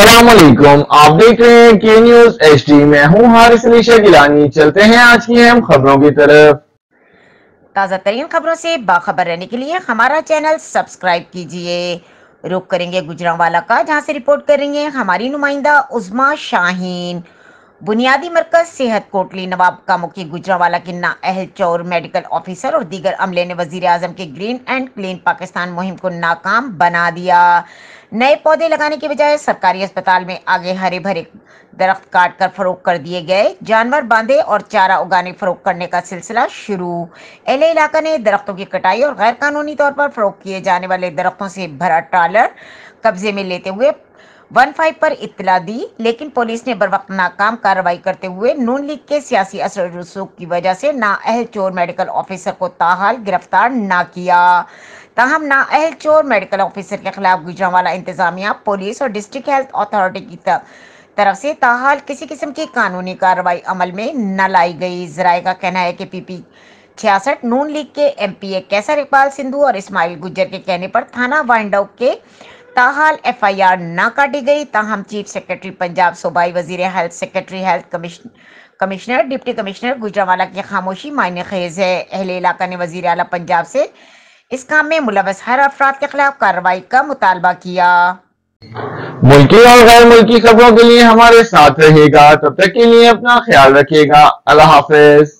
अस्सलामुअलैकुम, आप देख रहे हैं के न्यूज HD। मैं हूं हारिस अली गिलानी। चलते हैं आज की अहम खबरों की तरफ। ताज़ा तरीन खबरों से बाखबर रहने के लिए हमारा चैनल सब्सक्राइब कीजिए। रुक करेंगे गुजरांवाला का, जहां से रिपोर्ट करेंगे हमारी नुमाइंदा उज़मा शाहीन। बुनियादी मरकज सेहत कोटली नवाब का मुखी गुजरांवाला के नाअहल चौर मेडिकल ऑफिसर और दीगर अमले ने वजीर आजम के ग्रीन एंड क्लीन पाकिस्तान मुहिम को नाकाम बना दिया। नए पौधे लगाने के बजाय सरकारी अस्पताल में आगे हरे भरे दरख्त काट कर फरोख्त कर दिए गए। जानवर बांधे और चारा उगाने फरोख्त करने का सिलसिला शुरू। एले इलाका ने दरख्तों की कटाई और गैर कानूनी तौर पर फरोख्त किए जाने वाले दरख्तों से भरा ट्रालर कब्जे में लेते हुए 15 पर इत्तला दी, लेकिन पुलिस ने बरवक्त नाकाम कार्रवाई करते हुए नून लीग के सियासी असर रसूख की वजह से नाअहल चोर मेडिकल ऑफिसर को ताहाल गिरफ्तार न किया। ताहम नाअहल चोर मेडिकल ऑफिसर के खिलाफ गुजरांवाला इंतजामिया, पुलिस और डिस्ट्रिक्ट हेल्थ अथॉरिटी की तरफ से ताहाल किसी किस्म की कानूनी कार्रवाई अमल में न लाई गई। जराये का कहना है कि PP 66 नून लीग के MPA कैसर इकबाल सिंधु और इस्माइल गुज्जर के कहने पर थाना वाइंडआउट के ताहाल FIR न काटी गई। ताहम चीफ सेक्रेटरी पंजाब, सूबाई वजीर health, secretary health, commissioner, deputy commissioner Gujranwala की खामोशी मायने खेज है। अहले इलाका ने वजीर आला पंजाब से इस काम में मुलव्वस हर अफराद के खिलाफ कार्रवाई का मुतालबा किया। मुल्की और गैर मुल्की खबरों के लिए हमारे साथ रहेगा। तब तक के लिए अपना ख्याल रखिएगा। अल्लाह हाफिज।